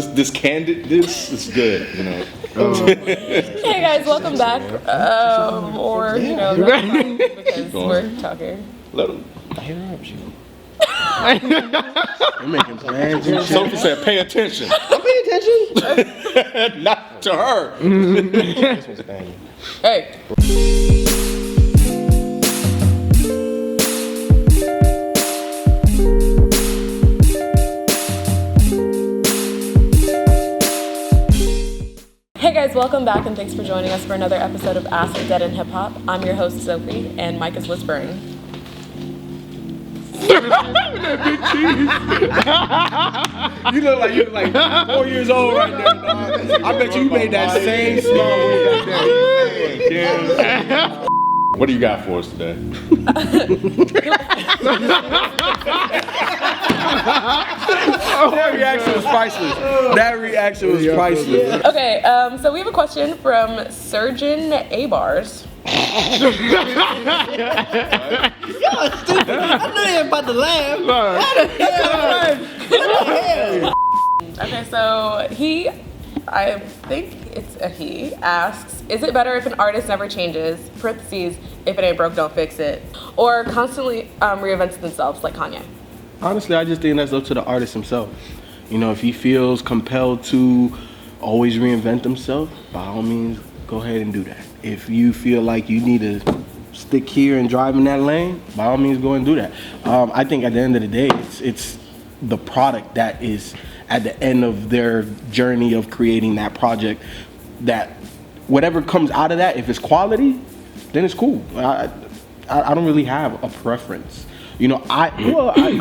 this candidness is good, you know. Hey guys, welcome back. Or you know, that's fine because we're talking. Let him. I hear you. You're making plans and shit. Sophie said, "Pay attention." I'm paying attention. Not to her. This one's a banger. Hey. Hey guys, welcome back and thanks for joining us for another episode of Ask DEHH. I'm your host Sophie and Mike is whispering. You look like you're like 4 years old right now, dog. I bet you made that same small way back there. What do you got for us today? That reaction was priceless. That reaction was priceless. Okay, so we have a question from Surgeon Abars. Y'all stupid. I know you're about to laugh. What the hell? Okay, so I think it's a he, asks, is it better if an artist never changes, parentheses, if it ain't broke, don't fix it, or constantly reinvents themselves like Kanye? Honestly, I just think that's up to the artist himself. You know, if he feels compelled to always reinvent himself, by all means, go ahead and do that. If you feel like you need to stick here and drive in that lane, by all means, go and do that. I think at the end of the day, it's the product that is at the end of their journey of creating that project, that whatever comes out of that, if it's quality, then it's cool. I don't really have a preference. You know, I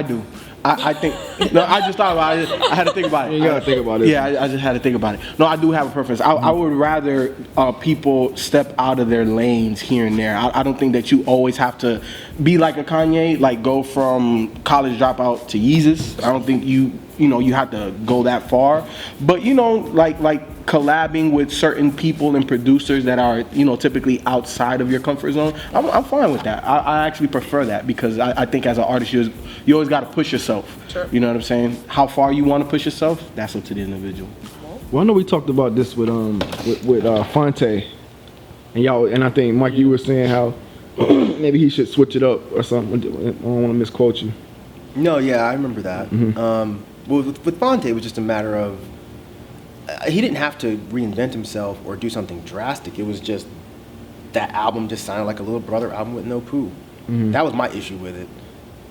do. I think, no, I just thought about it. I had to think about it. You gotta think about it. Yeah, I just had to think about it. No, I do have a preference. I would rather people step out of their lanes here and there. I don't think that you always have to be like a Kanye, like go from college dropout to Yeezus. I don't think you have to go that far. But, you know, like collabing with certain people and producers that are, you know, typically outside of your comfort zone, I'm fine with that. I actually prefer that because I think as an artist, you always got to push yourself. Sure. You know what I'm saying? How far you want to push yourself, that's up to the individual. Well, I know we talked about this with Fonte, and I think Mike, you were saying how maybe he should switch it up or something. I don't want to misquote you. No, yeah, I remember that. Mm-hmm. Well, with Fonte, it was just a matter of he didn't have to reinvent himself or do something drastic. It was just that album just sounded like a Little Brother album with no poo. Mm-hmm. That was my issue with it.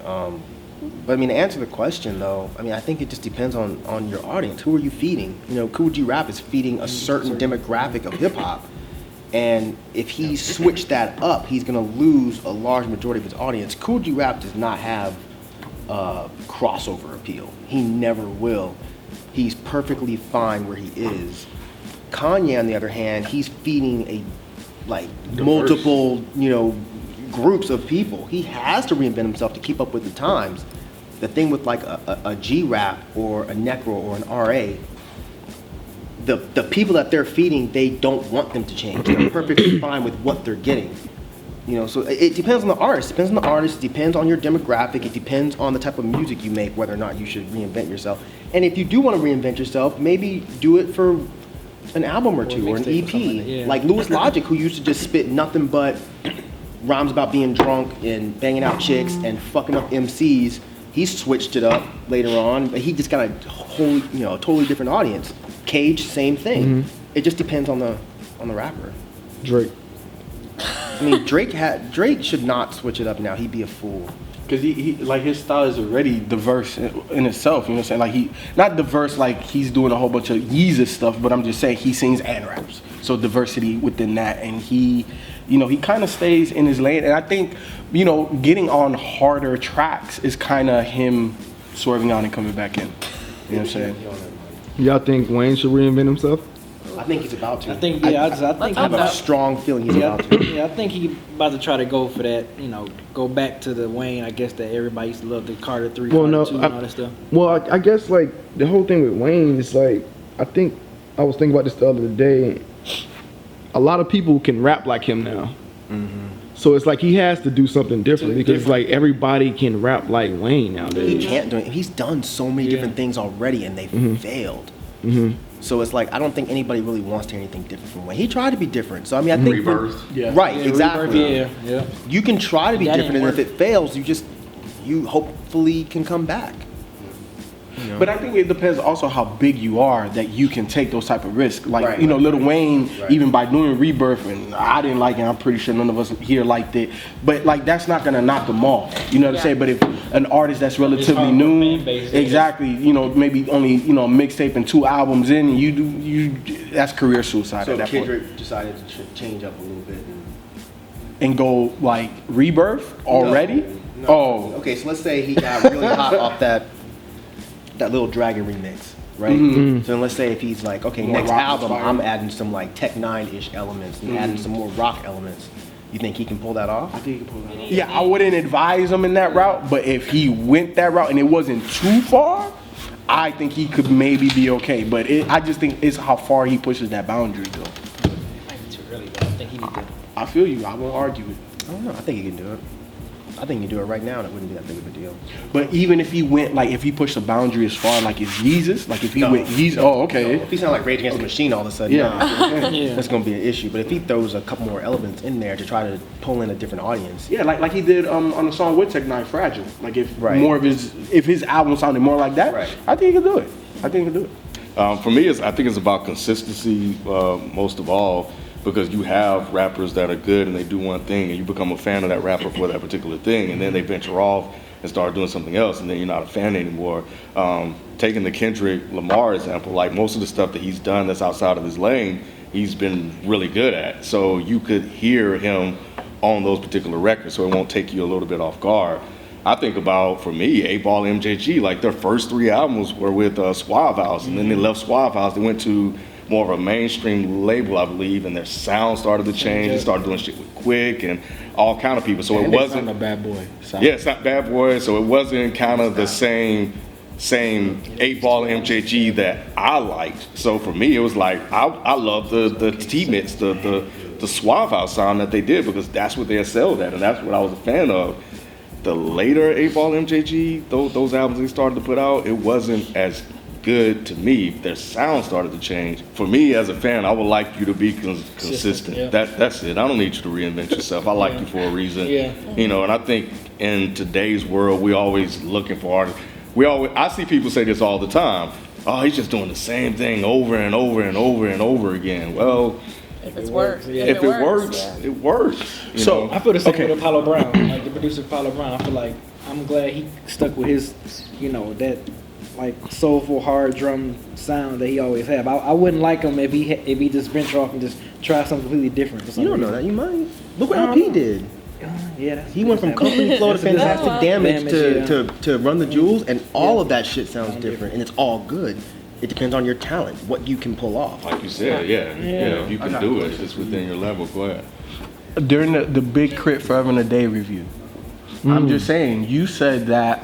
But I mean, to answer the question though, I mean, I think it just depends on your audience. Who are you feeding? You know, Kool G Rap is feeding a certain demographic of hip hop, and if he switched that up, he's gonna lose a large majority of his audience. Kool G Rap does not have crossover appeal. He never will. He's perfectly fine where he is. Kanye, on the other hand, he's feeding multiple, you know, groups of people. He has to reinvent himself to keep up with the times. The thing with like a G-Rap or a Necro or an RA, the people that they're feeding, they don't want them to change. They're perfectly fine with what they're getting. You know, so it depends on the artist. It depends on the artist. It depends on your demographic. It depends on the type of music you make, whether or not you should reinvent yourself. And if you do want to reinvent yourself, maybe do it for an album or two or an EP. Like Louis Logic, who used to just spit nothing but rhymes about being drunk and banging out chicks and fucking up MCs. He switched it up later on, but he just got a whole, totally different audience. Cage, same thing. Mm-hmm. It just depends on the rapper. Drake. I mean, Drake should not switch it up now. He'd be a fool. Because he like his style is already diverse in itself, you know what I'm saying? Like he not diverse like he's doing a whole bunch of Yeezus stuff, but I'm just saying he sings and raps. So diversity within that, and he kind of stays in his lane. And I think, getting on harder tracks is kind of him swerving out and coming back in. You know what I'm saying? Y'all think Wayne should reinvent himself? I think he's about to. I think I have a strong feeling he's about to. Yeah, I think he's about to try to go for that. Go back to the Wayne. I guess that everybody used to love, the Carter 3, Carter 2, and all that stuff. Well, I guess like the whole thing with Wayne is like, I think I was thinking about this the other day. A lot of people can rap like him now. Mm-hmm. So it's like he has to do something different because like everybody can rap like Wayne nowadays. He can't do it. He's done so many different things already and they've failed. So it's like I don't think anybody really wants to hear anything different from Wayne. He tried to be different. So I mean, I think Rebirth. right, exactly. Yeah. You can try to be That different, and didn't if it fails, you hopefully can come back. But I think it depends also how big you are that you can take those type of risks. Like, Right, Lil Wayne, right. even by doing Rebirth, and I didn't like it, I'm pretty sure none of us here liked it. But like, that's not gonna knock them off. You know what I'm saying? But if an artist that's relatively hard for new, fan base, yeah. exactly, maybe only, a mixtape and 2 albums in, and that's career suicide So at that point. Kendrick decided to change up a little bit. And go like Rebirth already? No. Oh. Okay, so let's say he got really hot off that Little Dragon remix, right? So then let's say if he's like, okay, More next rock album, inspired. I'm adding some like Tech 9-ish elements and adding some more rock elements. You think he can pull that off? Yeah, I wouldn't advise him in that route, but if he went that route and it wasn't too far, I think he could maybe be okay. But I just think it's how far he pushes that boundary, though. Might be too early, but I think he need to. I feel you. I won't argue it. I don't know. I think he can do it. I think he can do it right now, and it wouldn't be that big of a deal. But even if he went, like, if he pushed the boundary as far, like, as Jesus, like, if he went, he's, okay. If he sound like Rage Against the Machine all of a sudden, Yeah. nah, that's gonna be an issue. But if he throws a couple more elements in there to try to pull in a different audience, Yeah, like he did on the song with Tech 9, Fragile. Like, if Right. more of if his album sounded more like that, Right. I think he could do it. For me, I think it's about consistency most of all, because you have rappers that are good and they do one thing, and you become a fan of that rapper for that particular thing, and then they venture off and start doing something else, and then you're not a fan anymore. Taking the Kendrick Lamar example, like most of the stuff that he's done that's outside of his lane, he's been really good at. So you could hear him on those particular records, so it won't take you a little bit off guard. I think about, for me, 8-Ball, MJG, like their first 3 albums were with Suave House, and then they left Suave House, they went to more of a mainstream label, I believe, and their sound started to change. They started doing shit with Quick and all kind of people. So it wasn't a bad boy. Yeah, it's not Bad Boy. So it wasn't kind of the same 8-Ball MJG that I liked. So for me, it was like I love the T-Mix, the Suave House sound that they did, because that's what they excelled at, and that's what I was a fan of. The later 8-Ball MJG, those albums they started to put out, it wasn't as good to me. Their sound started to change. For me as a fan, I would like you to be consistent. Yeah. That's it. I don't need you to reinvent yourself. I like you for a reason. Yeah. And I think in today's world, we're always looking for artists. I see people say this all the time. Oh, he's just doing the same thing over and over and over and over again. Well, If it's works, yeah. if it works, yeah. it works. So, I feel the same Okay. with Apollo Brown, like the producer Apollo Brown. I feel like I'm glad he stuck with his, that like soulful hard drum sound that he always had. I wouldn't like him if he just venture off and just try something completely different. For some you don't know reason. that. You might. Look what I don't LP know. did. Yeah, that's, He went from Company Flow to That's a good Fantastic album. Damage Damage, to Run the Jewels, and all Yeah. of that shit sounds different, and it's all good. It depends on your talent, what you can pull off. Like you said, yeah. If you can do it, it's within your level. Go ahead. During the big Crit Forever and a Day review, I'm just saying, you said that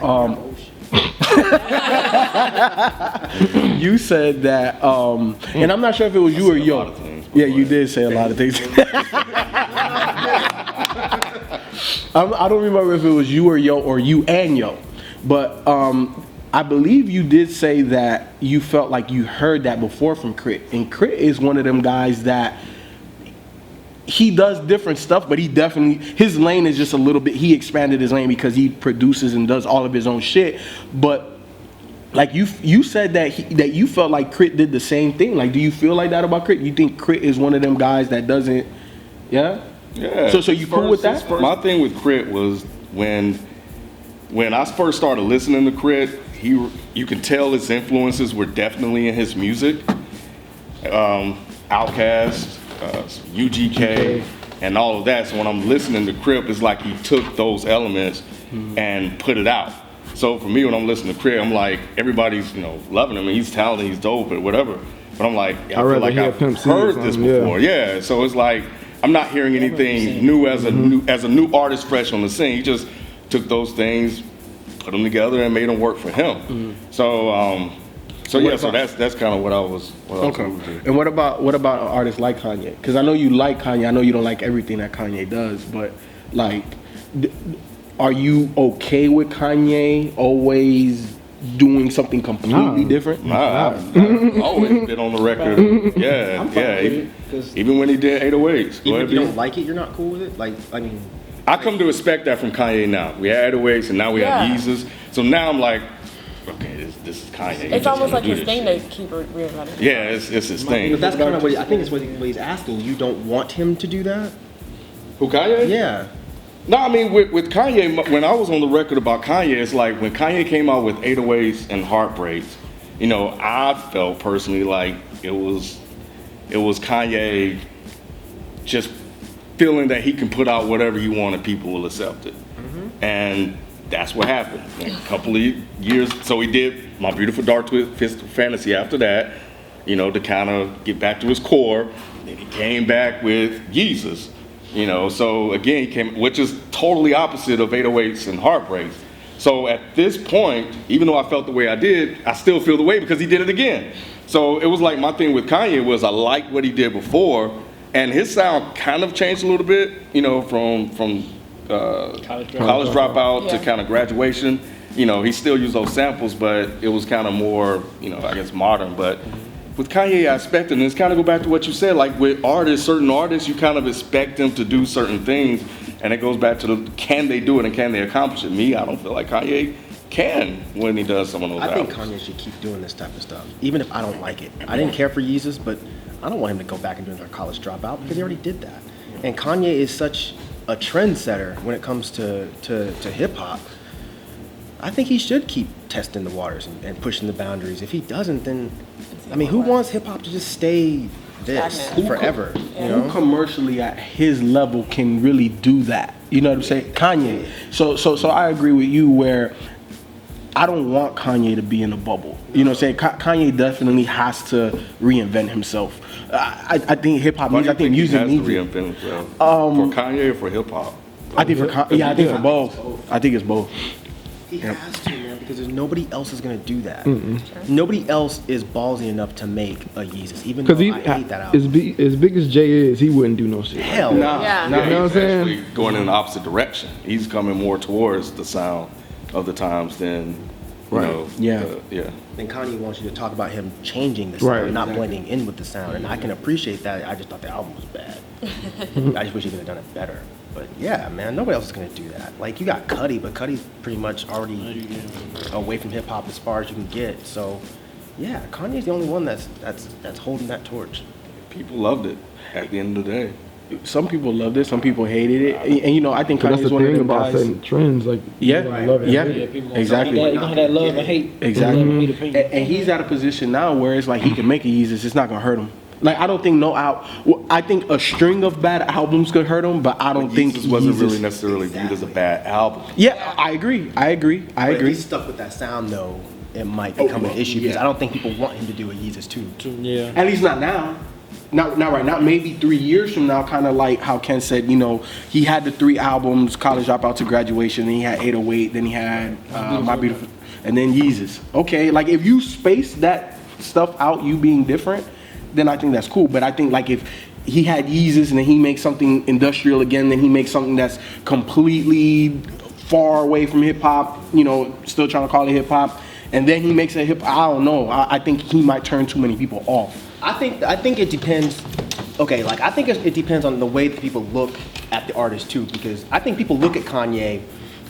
you said that and I'm not sure if it was you or said a lot Yo. of things, but Yeah, go you ahead. did say a lot of things. I don't remember if it was you or Yo or you and Yo, but I believe you did say that you felt like you heard that before from Crit, and Crit is one of them guys that he does different stuff, but his lane is just a little bit, he expanded his lane because he produces and does all of his own shit. But like you said that you felt like Crit did the same thing. Like, do you feel like that about Crit? You think Crit is one of them guys that doesn't, yeah? Yeah. So you cool with that? My thing with Crit was when I first started listening to Crit, you can tell his influences were definitely in his music. Outkast, UGK, and all of that. So when I'm listening to Crit, it's like he took those elements and put it out. So for me, when I'm listening to Crit, I'm like, everybody's loving him, and he's talented, he's dope, or whatever. But I'm like, I feel rather like hear I've Pimp C or heard this something, yeah. before. Yeah. So it's like I'm not hearing anything new as a new artist fresh on the scene. He just took those things, put them together, and made them work for him. So that's kind of what I was. Okay. And what about an artist like Kanye? Because I know you like Kanye. I know you don't like everything that Kanye does, but like, are you okay with Kanye always doing something completely Nah. different? Nah, I've always been on the record. Yeah, I'm fine yeah. with it, 'cause- Even when he did 808s. Go Even ahead, if you B. don't like it, you're not cool with it. Like, I mean, I come to expect that from Kanye now. We had 808s and now we Yeah. have Yeezus. So now I'm like, okay, this is Kanye. He's It's just almost gonna like do his this thing shit. to keep reinventing. Yeah, it's his thing. but that's kind of what I think is what he's asking. You don't want him to do that? Who, Kanye? Yeah. No, I mean, with Kanye, when I was on the record about Kanye, it's like when Kanye came out with 808s and Heartbreaks, you know, I felt personally like it was Kanye just feeling that he can put out whatever he wanted, people will accept it. And that's what happened. And a couple of years, so he did My Beautiful Dark Twisted Fantasy after that, you know, to kind of get back to his core. Then he came back with Yeezus, you know, so again, he came, which is totally opposite of 808s and Heartbreaks. So at this point, even though I felt the way I did, I still feel the way because he did it again. So it was like my thing with Kanye was I liked what he did before, and his sound kind of changed a little bit, you know, from college dropout to Yeah. kind of graduation. You know, he still used those samples, but it was kind of more, you know, I guess modern. But with Kanye, I expect him, and it's kind of go back to what you said, like with artists, certain artists, you kind of expect them to do certain things, and it goes back to the, can they do it and can they accomplish it? Me, I don't feel like Kanye can when he does some of those I think albums. Kanye should keep doing this type of stuff, even if I don't like it. I didn't care for Yeezus, but I don't want him to go back and do another college dropout because he already did that. And Kanye is such a trendsetter when it comes to hip hop. I think he should keep testing the waters and pushing the boundaries. If he doesn't, then I mean, who wants hip hop to just stay this Stagnant. forever? Yeah. You Who know? commercially at his level can really do that? You know what I'm saying? Kanye. So I agree with you where I don't want Kanye to be in a bubble. You know what I'm saying? Kanye definitely has to reinvent himself. I think hip hop Why needs, do you I think he music has to needs it. reinvent himself? For Kanye or for hip hop? I think for I think for both. I think it's both. He has to, man, because there's nobody else is gonna do that. Nobody else is ballsy enough to make a Yeezus, even though Because I hate that album. as big as Jay is, he wouldn't do no shit. Hell Nah. no. Yeah. You know what I'm He's saying? actually going in the opposite direction. He's coming more towards the sound of the times than, you Right. know, Yeah. yeah. Then Kanye wants you to talk about him changing the sound, Right. not blending in with the sound, and I can appreciate that. I just thought the album was bad. I just wish he could have done it better. But yeah, man, nobody else is gonna do that. Like you got Cudi, but Cudi's pretty much already away from hip hop as far as you can get. So yeah, Kanye's the only one that's holding that torch. People loved it at the end of the day. Some people loved it, some people hated it, and you know I think So that's Kanye's the one of thing them about guys. certain trends, like Yeah, people love it, yeah, hate it. Yeah, people gonna exactly. You gonna have that love and hate. Exactly. Love and hate opinion. And he's at a position now where it's like he can make a Yeezus, it's not gonna hurt him. Like I don't think I think a string of bad albums could hurt him, but I don't think Yeezus wasn't Yeezus- really necessarily viewed as a bad album. Yeah, I agree. But if he's stuck with that sound though, it might become an issue because yeah. I don't think people want him to do a Yeezus too. Yeah. At least not now. Not right now. Maybe 3 years from now, kind of like how Ken said. You know, he had the 3 albums: College Dropout to Graduation. Then he had 808. Then he had My Beautiful, and then Yeezus. Okay, like if you space that stuff out, you being different, then I think that's cool. But I think like if he had Yeezus and then he makes something industrial again, then he makes something that's completely far away from hip hop. You know, still trying to call it hip hop, and then he makes a hip. I don't know. I think he might turn too many people off. I think it depends. Okay, like I think it depends on the way that people look at the artist too, because I think people look at Kanye,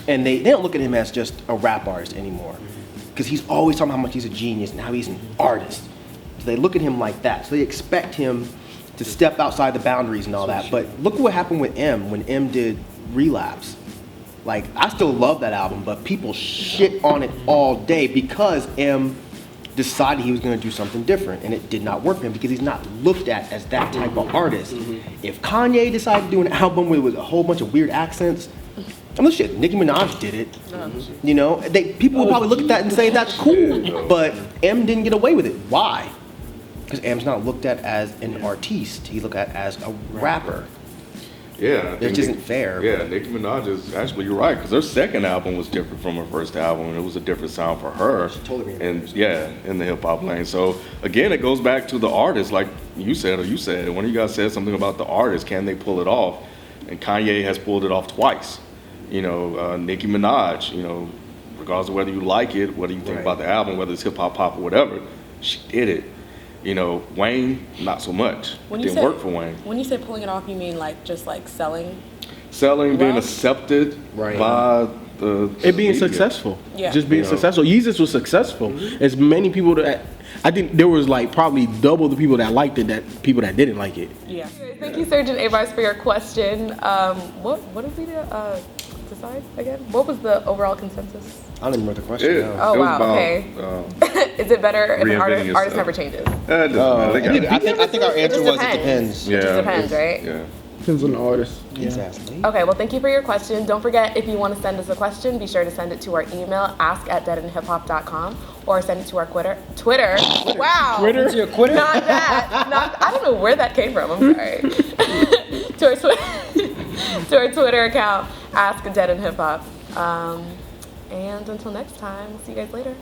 and they don't look at him as just a rap artist anymore, because he's always talking about how much he's a genius and how he's an artist. So they look at him like that. So they expect him to step outside the boundaries and all that. But look what happened with M when M did Relapse. Like I still love that album, but people shit on it all day because M decided he was going to do something different, and it did not work for him because he's not looked at as that type of artist. If Kanye decided to do an album with a whole bunch of weird accents, I mean, shit, Nicki Minaj did it. You know, people would probably look at that and say that's cool, but M didn't get away with it. Why? Because M's not looked at as an artiste. He's looked at as a rapper. Yeah, I It think just isn't fair. Yeah, Nicki Minaj is actually, you're right, because her second album was different from her first album, and it was a different sound for her. She totally reinvented and yeah, in the hip hop lane. So again, it goes back to the artist, like you said, one of you guys said something about the artist. Can they pull it off? And Kanye has pulled it off twice. You know, Nicki Minaj. You know, regardless of whether you like it, whether you think Right. about the album, whether it's hip hop, pop, or whatever. She did it. You know, Wayne, not so much. When you Didn't say- work for Wayne. When you say pulling it off, you mean like just like selling? Selling, being Well- accepted Right. by the It being media. successful. Yeah. Just being You know. successful. Yeezus was successful. As many people that I think there was like probably double the people that liked it that people that didn't like it. Yeah. Thank you, Surgeon Avars, for your question. What did we decide again? What was the overall consensus? I don't even remember the question. Yeah. now. Oh, It was wow, about, okay. Is it better if an reinventing artist yourself. never changes? It doesn't matter. They got it. I think our answer just was it depends. depends. It just depends, it's- right? Yeah. Depends on the artist. Exactly. Okay, well, thank you for your question. Don't forget, if you want to send us a question, be sure to send it to our email, ask@deadandhiphop.com, or send it to our Twitter. Wow. Into your Twitter? Not that. I don't know where that came from. I'm sorry. to our Twitter account, ask Dead and Hip Hop. And until next time, we'll see you guys later.